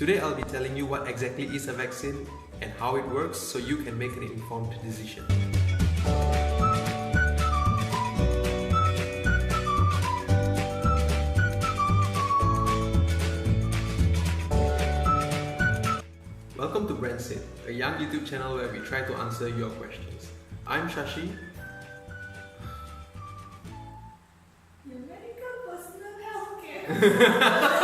Today I'll be telling you what exactly is a vaccine and how it works so you can make an informed decision. Welcome to Brandsit, a young YouTube channel where we try to answer your questions. I'm Shashi. Your medical personal healthcare.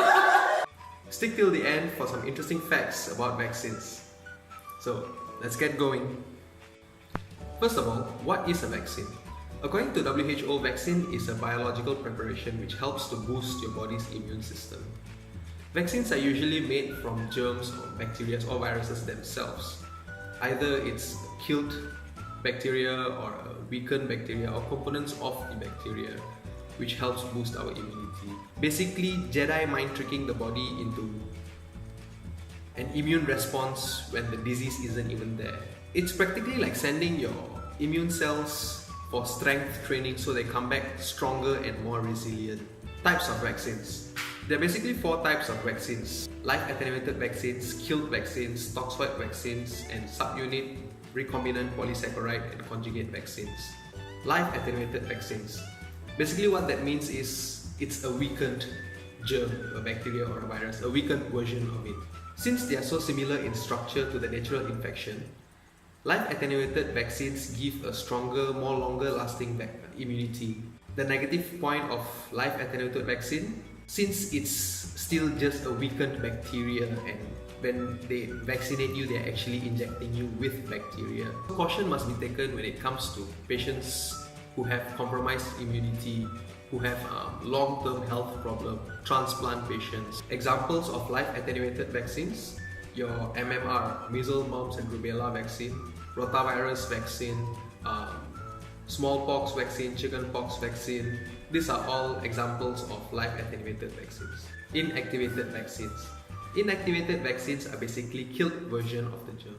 Stick till the end for some interesting facts about vaccines. So, let's get going. First of all, what is a vaccine? According to WHO, vaccine is a biological preparation which helps to boost your body's immune system. Vaccines are usually made from germs or bacteria or viruses themselves. Either it's killed bacteria or weakened bacteria or components of the bacteria which helps boost our immunity. Basically, Jedi mind tricking the body into an immune response when the disease isn't even there. It's practically like sending your immune cells for strength training so they come back stronger and more resilient. Types of vaccines. There are basically 4 types of vaccines: live attenuated vaccines, killed vaccines, toxoid vaccines, and subunit, recombinant polysaccharide and conjugate vaccines. Live attenuated vaccines. Basically what that means is it's a weakened germ, a bacteria or a virus, a weakened version of it. Since they are so similar in structure to the natural infection, live attenuated vaccines give a stronger, more longer lasting immunity. The negative point of live attenuated vaccine, since it's still just a weakened bacteria and when they vaccinate you, they're actually injecting you with bacteria. Caution must be taken when it comes to patients who have compromised immunity, who have long-term health problems, transplant patients. Examples of live attenuated vaccines: your MMR, measles, mumps and rubella vaccine, rotavirus vaccine, smallpox vaccine, chickenpox vaccine. These are all examples of live attenuated vaccines. Inactivated vaccines. Inactivated vaccines are basically killed version of the germ.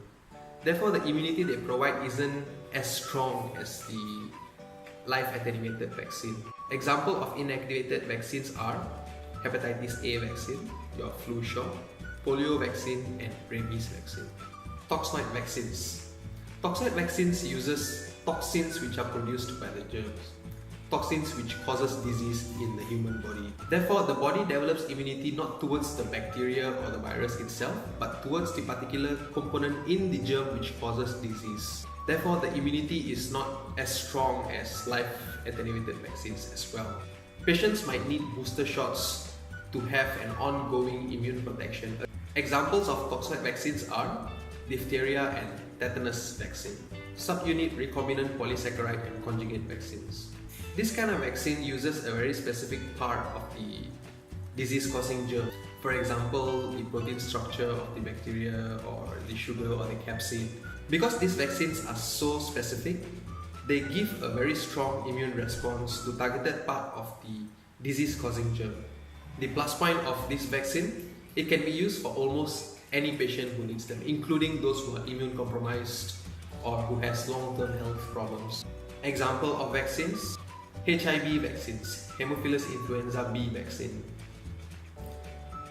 Therefore, the immunity they provide isn't as strong as the live attenuated vaccine. Example of inactivated vaccines are hepatitis A vaccine, your flu shot, polio vaccine, and rabies vaccine. Toxoid vaccines. Toxoid vaccines uses toxins which are produced by the germs. Toxins which causes disease in the human body. Therefore, the body develops immunity not towards the bacteria or the virus itself, but towards the particular component in the germ which causes disease. Therefore, the immunity is not as strong as live attenuated vaccines as well. Patients might need booster shots to have an ongoing immune protection. Examples of toxoid vaccines are diphtheria and tetanus vaccine. Subunit, recombinant polysaccharide and conjugate vaccines. This kind of vaccine uses a very specific part of the disease-causing germ. For example, the protein structure of the bacteria or the sugar or the capsid. Because these vaccines are so specific, they give a very strong immune response to targeted part of the disease-causing germ. The plus point of this vaccine, it can be used for almost any patient who needs them, including those who are immune compromised or who has long-term health problems. Example of vaccines: HIV vaccines, Haemophilus influenza B vaccine,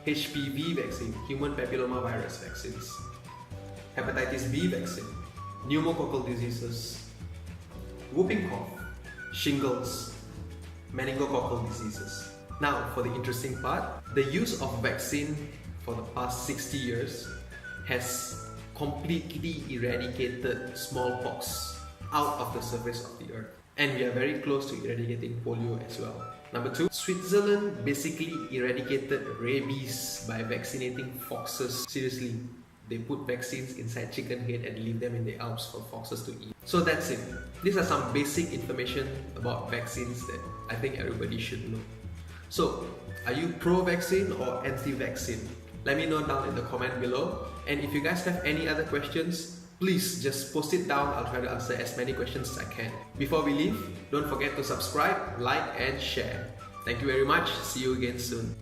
HPV vaccine, human papillomavirus vaccines, hepatitis B vaccine, pneumococcal diseases, whooping cough, shingles, meningococcal diseases. Now, for the interesting part, the use of vaccine for the past 60 years has completely eradicated smallpox out of the surface of the earth. And we are very close to eradicating polio as well. Number 2, Switzerland basically eradicated rabies by vaccinating foxes. Seriously, they put vaccines inside chicken head and leave them in the Alps for foxes to eat. So that's it. These are some basic information about vaccines that I think everybody should know. So, are you pro-vaccine or anti-vaccine? Let me know down in the comment below. And if you guys have any other questions, please just post it down. I'll try to answer as many questions as I can. Before we leave, don't forget to subscribe, like and share. Thank you very much. See you again soon.